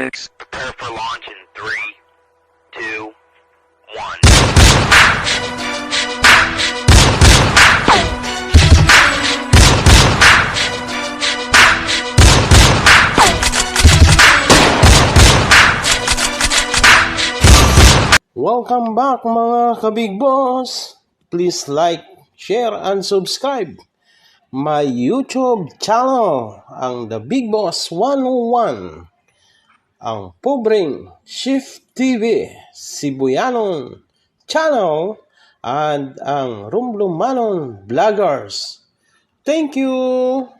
mix. Prepare for launch in 3, 2, 1. Welcome back mga kabig boss. Please like, share, and subscribe my YouTube channel, ang The Big Boss 101, ang pobreng Shift TV Sibuyanon channel, and ang Rumblumanon Vloggers. Thank you!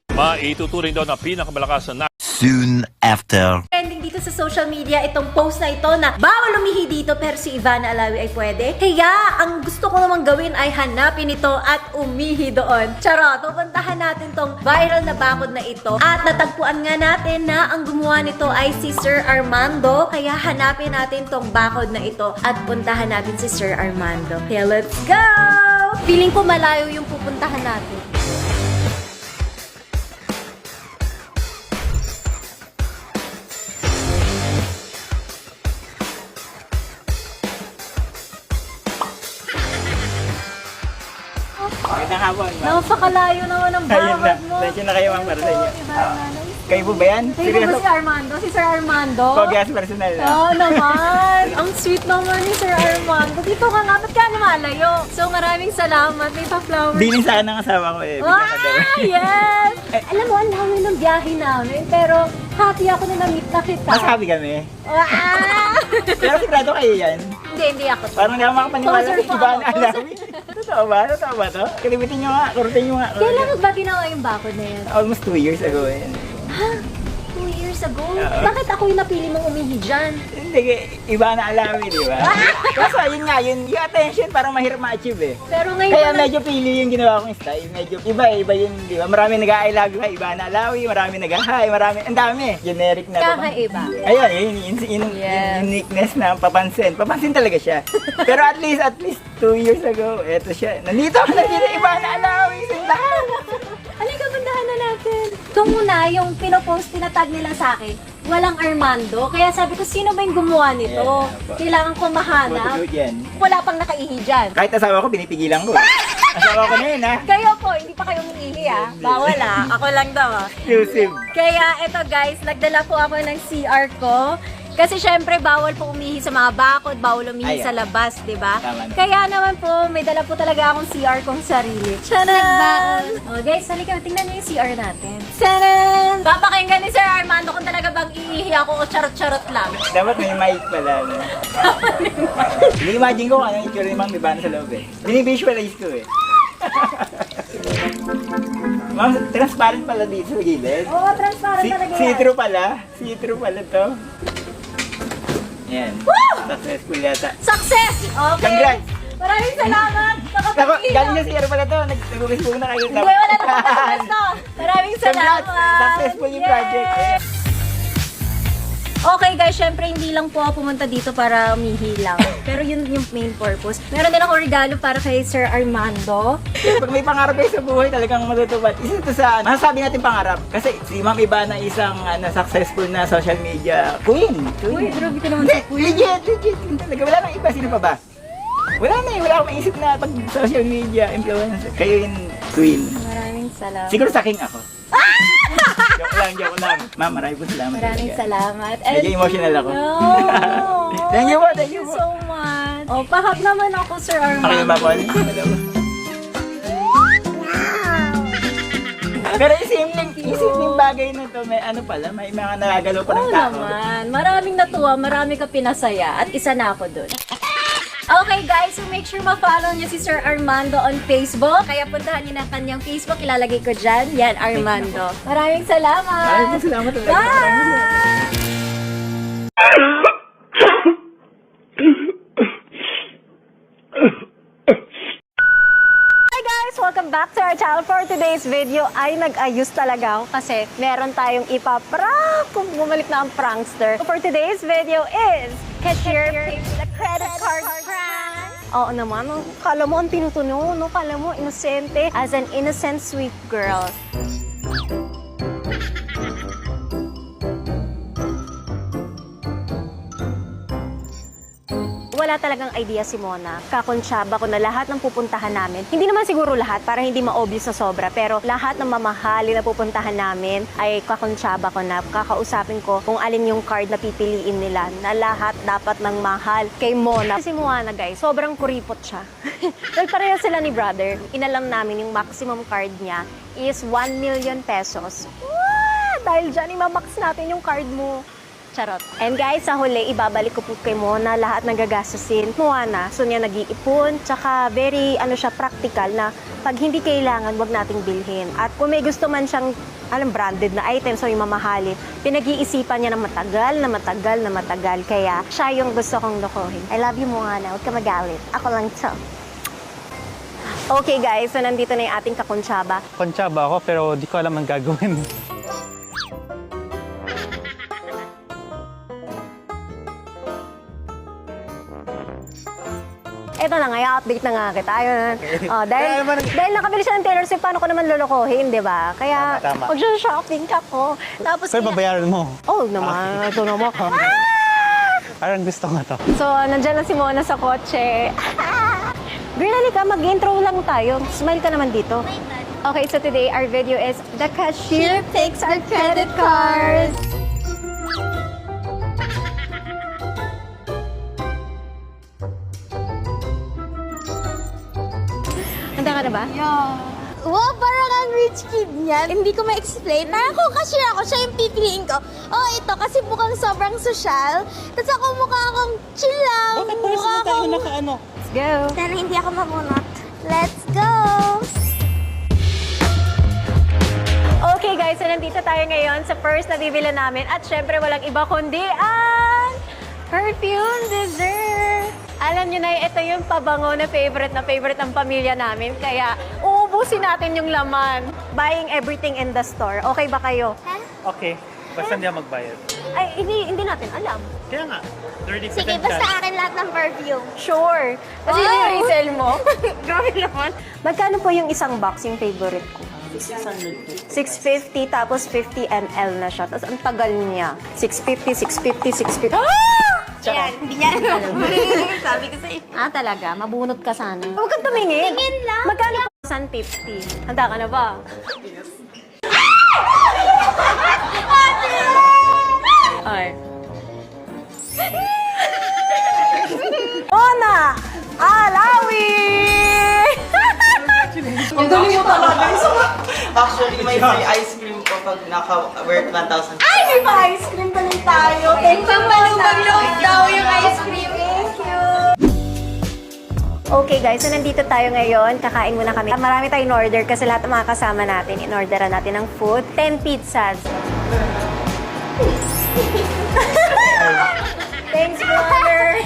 Maituturing daw na pinakamalakas na Soon after. Trending dito sa social media itong post na ito na bawal umihi dito pero si Ivana Alawi ay pwede. Kaya ang gusto ko namang gawin ay hanapin ito at umihi doon. Charot, pupuntahan natin tong viral na bakod na ito at natagpuan nga natin na ang gumawa nito ay si Sir Armando. Kaya hanapin natin tong bakod na ito at puntahan natin si Sir Armando. Kaya let's go! Feeling ko malayo yung pupuntahan natin. Magandang hapon, ma'am. Napakalayo naman ang Ayun na. bakod mo. Nandiyan na kayo, ma'am, para sa inyo. Ivana. Kayo po ba yan? Kayo ba si Armando? Si Sir Armando? Pogyas personal na. Oo naman. Ang sweet naman ni Sir Armando. Dito ka nga. Ba't ka lumalayo? So maraming salamat. May pa-flower. Bilin sa akin ng asawa ko eh. Bigyan ka daw. Yes! Alam mo, ang dami ng biyahe namin. Pero happy ako na na-meet na kita. Mas happy kami. Ah! Pero sigurado kayo yan. Hindi ako. Parang hindi ako makapaniwala Poser sa pa iba ako. na alawi. Totoo ba? Totoo ba to? Kalimutin nyo nga. Kurutin nyo nga. Kailan mo ba ginawa yung bakod na yan? Almost 2 years ago eh. Ha? 2 years ago? Bakit ako yung napili mong umihi dyan? Hindi, iba na alawi, di ba? Kaso yun nga, yung attention parang mahirap ma-achieve eh. Pero ngayon Kaya na- medyo pili yung ginawa kong style. Medyo iba eh, iba yun, di ba? Marami nag-I love you, iba na alawi, marami nag-hi, marami, ang dami. Generic na. Kakaiba. Ayun, yung Yes. uniqueness na papansin. Papansin talaga siya. Pero at least 2 years ago, eto siya. Nandito ako na dito, iba na alawi, sintahan. Halika, puntahan na natin. Ito muna, yung pinopost, tinatag nila sa akin, walang Armando. Kaya sabi ko, sino ba yung gumawa nito? Yeah, Kailangan ko mahanap. Photo yan. Wala pang nakaihi dyan. Kahit asawa ko, pinipigilan ko. Asawa ko na yun, ha? Kayo po, hindi pa kayo umiihi ah. Bawal ah. Ako lang daw ah. Exclusive. Kaya eto guys, nagdala po ako ng CR ko. Kasi syempre bawal po umihi sa mga bakod, bawal umihi Ay, sa labas, di ba? Tama. Kaya naman po, may dala po talaga akong CR kong sarili. Charan! Oh, guys, halika, tingnan niyo yung CR natin. Charan! Papakinggan ni Sir Armando kung talaga bang iihi ako o charot-charot lang. Dapat may mic pala. No? Ini-imagine ko kung ano yung itsura ni Ma'am Ivana sa loob eh. Bini-visualize ko eh. Ma'am, transparent pala dito sa gilid. Oo, transparent talaga yan. See-through pala. See-through pala to. Yan. Successful yata. Success! Okay. Congrats! Maraming salamat! Ako, Nakapag-ilaw. galing na CR pala to. Nag-Facebook na kayo. Hindi, wala na pagkakasto. Maraming salamat. Congrats! Successful yung project. Yes. Okay guys, syempre hindi lang po ako pumunta dito para umihi lang. Pero yun yung main purpose. Meron din ako regalo para kay Sir Armando. Pag may pangarap kayo sa buhay, talagang matutupad. Isa ito sa, masasabi natin pangarap. Kasi si Ma'am Ivana isang successful na social media queen. Uy, grabe ka naman Hindi, sa queen. legit. Talaga, wala nang iba. Sino pa ba? Wala na eh. Wala akong maisip na pag social media influencer. Kayo yung queen. Maraming salamat. Siguro sa king ako. Joke lang. Ma'am, maraming po salamat. Maraming talaga. salamat. Medyo emotional ako. No. Thank you po. Thank you so much. Oh, pahap naman ako, Sir Armando. Okay ba, Paul? Pero isipin bagay na to, may ano pala, may mga nagagalaw pa ng Oo tao. naman. Maraming natuwa, marami ka pinasaya. At isa na ako dun. Okay guys, so make sure ma-follow niyo si Sir Armando on Facebook. Kaya puntahan niyo na kanyang Facebook. Ilalagay ko dyan. Yan, Armando. Maraming salamat. Maraming salamat talaga. Bye! Hi guys! Welcome back to our channel. For today's video ay nag-ayos talaga ako kasi meron tayong ipaprank kung bumalik na ang prankster. For today's video is Cashier Pay with a Credit Card Prank. Oo naman. Kala mo ang tinutuno, no? Kala mo inosente. As an innocent, sweet girl. Wala talagang idea si Mona. Kakonsyaba ko na lahat ng pupuntahan namin. Hindi naman siguro lahat para hindi ma-obvious na sobra. Pero lahat ng mamahali na pupuntahan namin ay kakonsyaba ko na. Kakausapin ko kung alin yung card na pipiliin nila. Na lahat dapat ng mahal kay Mona. Si Moana guys, sobrang kuripot siya. Well, pareha sila ni brother. Inalam namin yung maximum card niya is 1 million pesos. Dahil dyan, imamax natin yung card mo. Charot. And guys, sa huli, ibabalik ko po kay Mona lahat ng gagastusin. Moana, so niya nag-iipon, tsaka very, practical na pag hindi kailangan, wag nating bilhin. At kung may gusto man siyang, branded na item, so yung mamahalin, pinag-iisipan niya na matagal. Kaya, siya yung gusto kong lokohin. I love you, Moana. Huwag ka magalit. Ako lang to. Okay guys, so nandito na yung ating kakonsyaba. Konsyaba ako pero di ko alam ang gagawin. Eto na nga, i-update na nga kita. Ayun. Oh, dahil nakabili siya ng Taylor Swift, paano ko naman lolokohin, di ba? Kaya, Tama. mag-shopping ako. Tapos, Pero babayaran mo. oh, naman. Ito naman. Parang gusto nga to. So, nandyan na si Mona sa kotse. Girl, halika, mag-intro lang tayo. Smile ka naman dito. Okay, so today, our video is The Cashier Takes Our Credit Cards. Handa ka na ba? Wow, parang ang rich kid niyan. Hindi ko ma-explain. Parang kung cashier ako, siya yung pipiliin ko. Oh, ito, kasi mukhang sobrang sosyal. Tapos ako mukha akong chill lang. Mukha akong... Let's go. Sana hindi ako mabunot. Let's go! Okay guys, so nandito tayo ngayon sa first na bibili namin. At syempre, walang iba kundi ang perfume dessert. Alam niyo na, ito yung pabango na favorite ng pamilya namin. Kaya, uubusin natin yung laman. Buying everything in the store. Okay ba kayo? Okay. Basta hindi ako magbayad. Ay, hindi natin alam. Kaya nga. 30% Sige, basta akin lahat ng perfume. Sure. Kasi Wow! yung resell mo. Grabe naman. Magkano po yung isang box, yung favorite ko? 650, tapos 50 ml na siya. Tapos ang tagal niya. 650. Ah! Yan, hindi niya alam. Sabi ko sa'yo. Ah, talaga? Mabunot ka sana. Huwag kang tumingin. Tingin lang. Magkano po? 150. Handa ka na ba? Ay. Mona! Alawi! Ang galing mo talaga. Actually, may free ice cream ko pag naka-worth 1,000. Ay, may pa-ice cream pa rin tayo. Thank you, Malubag-loob daw yung ice cream. Thank you. Okay guys, so nandito tayo ngayon. Kakain muna kami. Marami tayong order kasi lahat ng mga kasama natin, in-orderan natin ng food. 10 pizzas. Thanks, brother.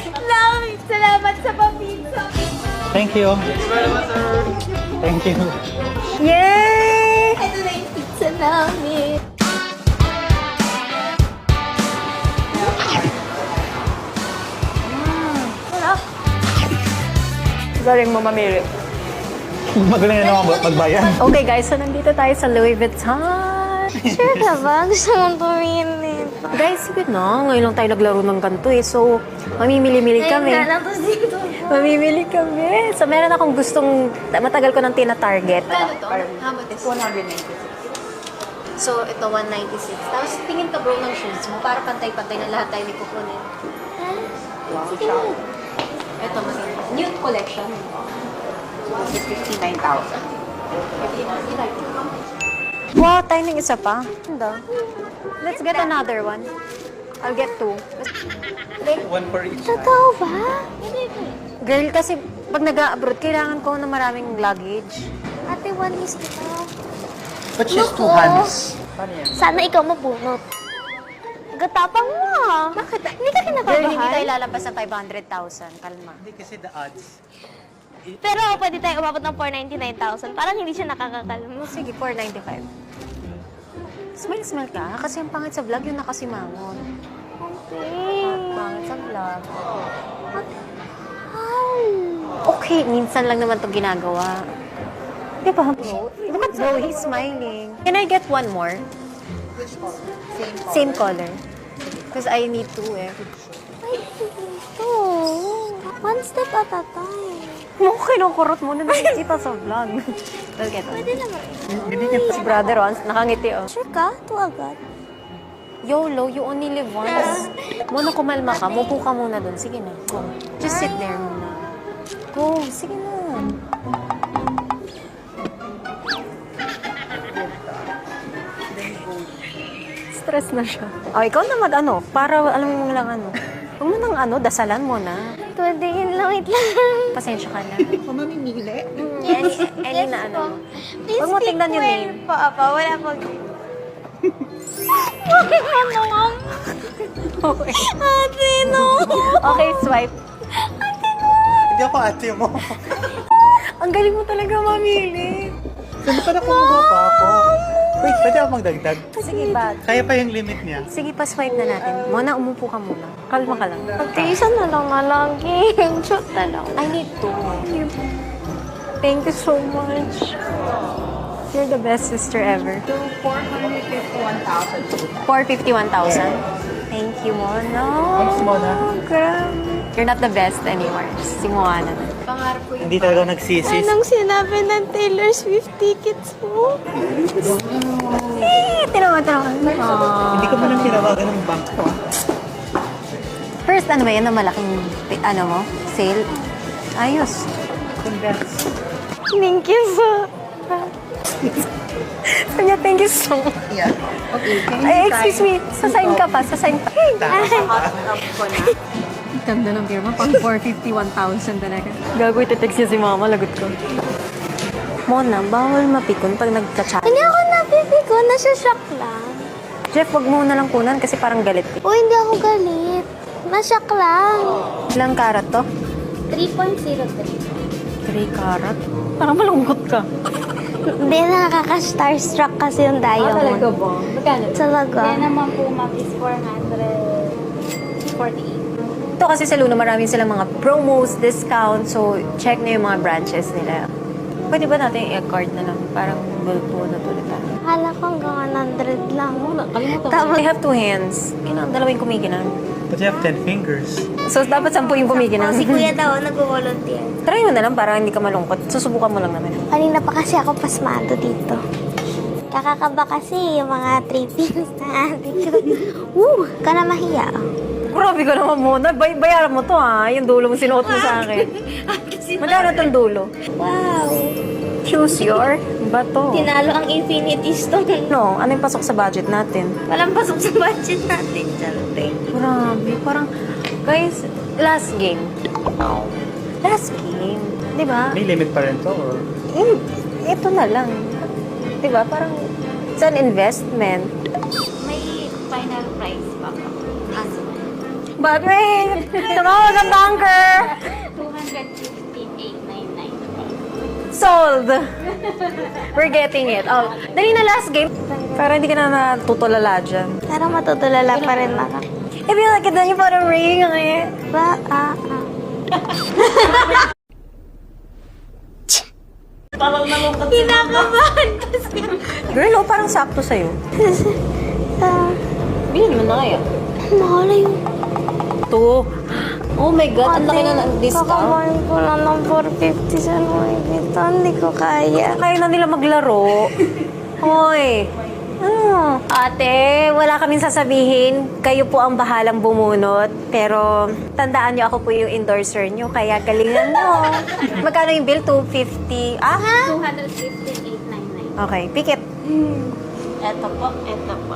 Salamat sa papizza. Thank you. Thank you. Yay! Ito na yung pizza namin. Galing mo mamili. Magaling na naman magbayad. Okay guys, so nandito tayo sa Louis Vuitton. Sure ka ba? Gusto mong tumingin nito. Guys, sige na. Ngayon lang tayo naglaro ng ganito eh. So, mamimili-mili kami. Ayun nga lang, tapos dito. Mamimili kami. So, meron akong gustong, matagal ko nang tina-target. Ano to? How about this? 196. So, ito 196. Tapos, tingin ka bro ng shoes mo para pantay-pantay na lahat tayo may kukunin. Wow, siya. Ito, maganda. New collection. 59,000. Wow, tayo ng isa pa. Ganda. Let's get another one. I'll get 2. One for each. Totoo ba? Girl, kasi pag nag-abroad, kailangan ko na maraming luggage. Ate, 1 is ito. But she's Naku. 2 hands. Paano yan? Sana ikaw mabunot. Gatapang mo ah. Bakit? Hindi ka Girl, hindi tayo kinakabahan. lalabas ng 500,000. Kalma. Hindi kasi the odds. Pero pwede tayo umabot ng 499,000. Parang hindi siya nakakakalma. Sige, 495. Smile ka, kasi ang pangit sa vlog yung nakasimangon. Okay. Pangit sa vlog. Mahal. Okay, minsan lang naman to ginagawa. Di ba? Look at Zoe, he's smiling. Can I get one more? Same color. Because I need two eh. Ito. One step at a time. Mo kinukurot mo na nakikita sa vlog. Look at Pwede naman. Si brother oh, nakangiti oh. Sure ka? Ito agad. YOLO, you only live once. Muna kumalma ka, mupo ka muna dun. Sige na, go. Just sit there muna. Go, sige na. Stress na siya. Oh, ikaw na mag-ano, para alam mo lang ano. Huwag mo nang ano, dasalan mo na. Pwede yun lang. Wait lang. Pasensya ka na. Mamimili. Any na ano. po. Please Huwag mo speak tignan yung well name. po, Apa. Wala po. Ano? Ate, no. Okay, swipe. Hindi ako ate mo. Ang galing mo talaga mamili. Saan pa na kumuha pa ako? Wait, pwede ako magdagdag? Sige, bad. Kaya pa yung limit niya. Sige, pa-swipe na natin. Mona, umupo ka muna. Kalma ka lang. Ate, isa na lang nga lagi. Shoot na lang. I need to. Thank you so much. You're the best sister ever. 451,000. 451,000. Thank you, Mona. Thanks, Mona. Grabe. You're not the best anymore. Si Moana. Hindi talaga nagsisis. Anong sinabi ng Taylor Swift tickets mo? Tinawa. Hindi ko pa lang tinawagan ng bank ko. First, ano ba yan na malaking, ano mo, sale? Ayos. Congrats. Thank you so Kanya, thank you so much. Yeah. Okay, can you Ay, excuse me. Sasign ka pa. Sasign ka. Up ko na. Ganda ng firma. Pang 451,000 talaga. Gagoy, text niya si mama. Lagot ko. Mona, bawal mapikon pag nagka-chat. Hindi ako napipiko. Nasashock lang. Jeff, wag mo na lang kunan kasi parang galit. O, hindi ako galit. Nashock lang. Ilang karat to? 3.03. 3 karat? Parang malungkot ka. Hindi, nakaka-starstruck kasi yung diamond. ba? Magkano? Talaga. naman po ma'am is 448. Ito kasi sa Luna, marami silang mga promos, discount. So, check na yung mga branches nila. Pwede ba natin i-card na lang? Parang bulpo na tuloy tayo. Akala ko hanggang 100 lang. Tama. I have 2 hands. Kailangan dalawang kumikinang. But you have 10 fingers. So, dapat 10 yung kumikinang. Si kuya daw, nag-volunteer. Try mo na lang para hindi ka malungkot. Susubukan mo lang naman. Kanina pa kasi ako pasmado dito. Kakakaba kasi yung mga trippings na ate ko. Woo! Ka na mahiya. Grabe ka naman muna. Bayaran mo to ha. Yung dulo mo sinuot mo sa akin. Magkano tong dulo? Wow! Choose your bato. Tinalo ang Infinity Stone. No, ano yung pasok sa budget natin? Walang pasok sa budget natin dyan. Thank you. Grabe. Parang, guys, last game. Last game. Di ba? May limit pa rin to or? Ito na lang. Di ba? Parang, it's an investment. May final price pa po. Bakit? Tumawag ang banker! 215,899. Sold! We're getting it. Oh, dali na last game. Para hindi ka na natutulala dyan. Pero matutulala pa rin ako. I feel like it yung parang ring. Ba, Kinakabahan kasi. Girl, oh, parang sakto sa'yo. Bilhin mo na kaya. Mahal na yung Ito. Oh my God, ang laki na ng discount. Kakabahan ko lang ng 450 sa Louis Vuitton. Hindi ko kaya. Kaya na nila maglaro. Hoy. Ano? Ate, wala kaming sasabihin. Kayo po ang bahalang bumunot. Pero tandaan niyo ako po yung endorser niyo. Kaya galingan niyo. Magkano yung bill? 250? Ah? 215,899. Okay, pick it. Ito po, ito po.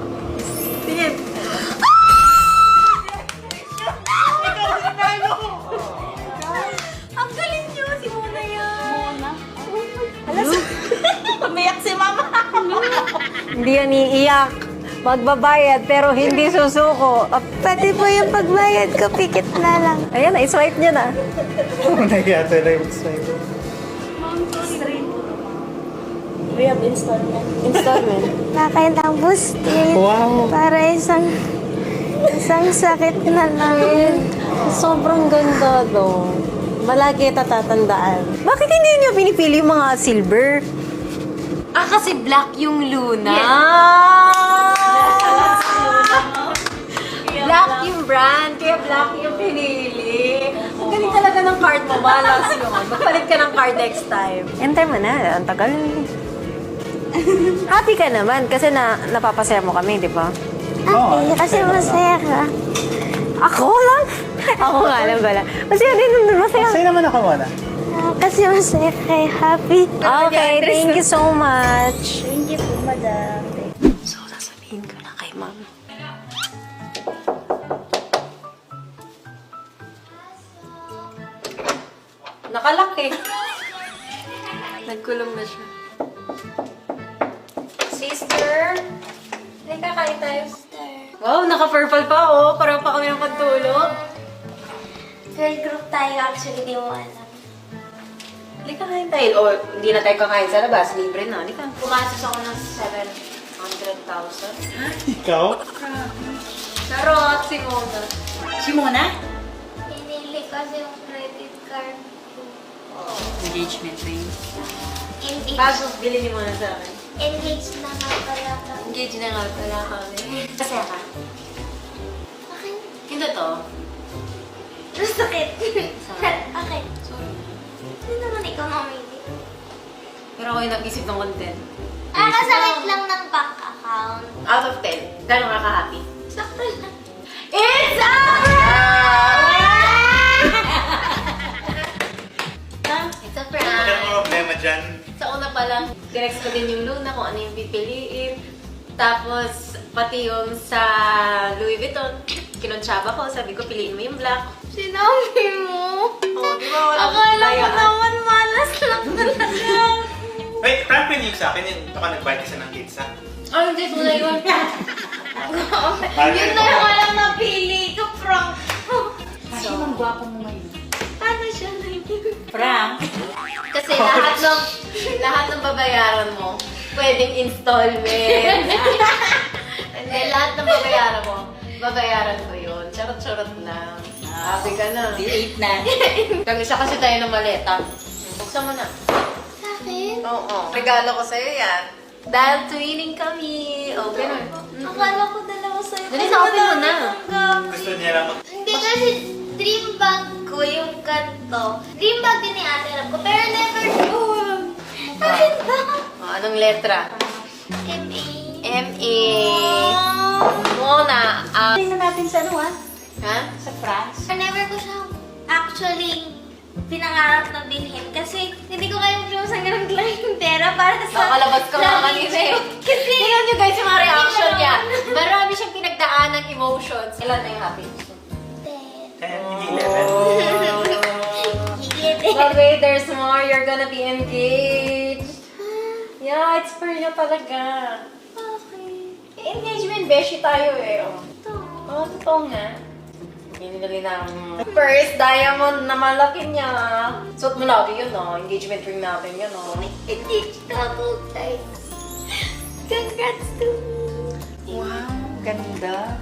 Ang galing niyo, si Mona yan. Umiyak si mama. Hindi yan iiyak. Magbabayad pero hindi susuko. Pati po yung pagbayad ko, pikit na lang. Ayan, i-swipe niya na. Nagyata na yung swipe. We have installment. Installment. Nakailang boosted. Wow. Para isang sakit na lang. Sobrang ganda daw. Malagi tatatandaan. Bakit hindi niyo pinipili yung mga silver? Kasi black yung Luna. Black yung brand, kaya black yung pinili. Ang galing talaga ng card mo, malas yun. Magpalit ka ng card next time. Enter mo na, ang tagal. Happy ka naman kasi napapasaya mo kami, di ba? Happy, kasi masaya ka. Ako lang? Ako nga lang pala. Masaya din naman, masaya. Sa'yo naman ako muna. Kasi masaya kay Happy. Okay, thank you so much. Thank you po, madam. So, sasabihin ko na kay ma'am. Nakalaki. Nagkulong na siya. Sister, halika kain tayo. Wow, naka-purple pa oh. Parang pa kami ng pagtulog. Girl group tayo actually, di mo alam. Halika kain tayo. O, hindi na tayo kakain sa labas. Libre na. Halika. Pumasok ako ng 700,000. Ikaw? Charot, si Mona. Simona? Pinili kasi yung credit card ko. Engagement ring. Bago, bili ni Mona sa akin. Engaged na nga pala kami. Engage na nga pala kami. Masaya ka? Okay. Hindi to. Masakit. Sorry. Okay. Sorry. Hindi naman ikaw mamili. Pero ako yung nag-isip ng content. Kasakit lang ng bank account. Out of 10, gano'n ka ka-happy? Sakto lang. It's a It's a Ano prank! problema dyan? Sa una pa lang, tinext ko din yung Luna kung ano yung pipiliin. Tapos, pati yung sa Louis Vuitton, kinontsaba ko, sabi ko, piliin mo yung black. Sinabi mo. Oh, di ba wala Akala ko dayaan? naman malas lang talaga. Wait, prank yun yung sa akin. Yung baka nag-bite isa ng pizza. Oh, hindi ko na yun. Yun na yung walang napili ko, prank. Kasi ang gwapo mo ngayon. Paano siya naibigan? Frank? Kasi lahat ng babayaran mo, pwedeng installment. Hindi, lahat ng babayaran mo, babayaran ko yun. Charot-charot lang. Happy ka na. D8 na. Kag-isa kasi tayo ng maleta. Buksan mo na. Sa akin? Oo. Regalo ko sa'yo yan. Dahil twinning kami. O, ganun. Akala ko dalawa sa'yo. Dali, Kasi sa open mo madami na. kang gamit. Gusto niya lang Hindi kasi dream bag ko yung ganito. Dream bag din ni Ate Rab ko, pero never ko. Bakit ba? O, anong letra? M.A. M-A. Mona. Tingnan natin sa ano Ha? Sa France. Never ko siya actually pinangarap na bilhin kasi hindi ko kaya maglumasang ganun lang yung pera para sa... Kakalabas ka nga kanina eh. Kasi... Tingnan nyo guys yung mga reaction niya. Marami siyang pinagdaan ng emotions. Ilan na yung happy? 10, hindi 11. But wait, there's more. You're gonna be engaged. Yeah, it's for you talaga. Engagement beshi tayo eh. Oh, totoo nga. Binili na ang first diamond na malaki niya. Suot mo lagi yun, no? Engagement ring natin yun, no? Engaged couple times. Congrats to me. Wow, ganda.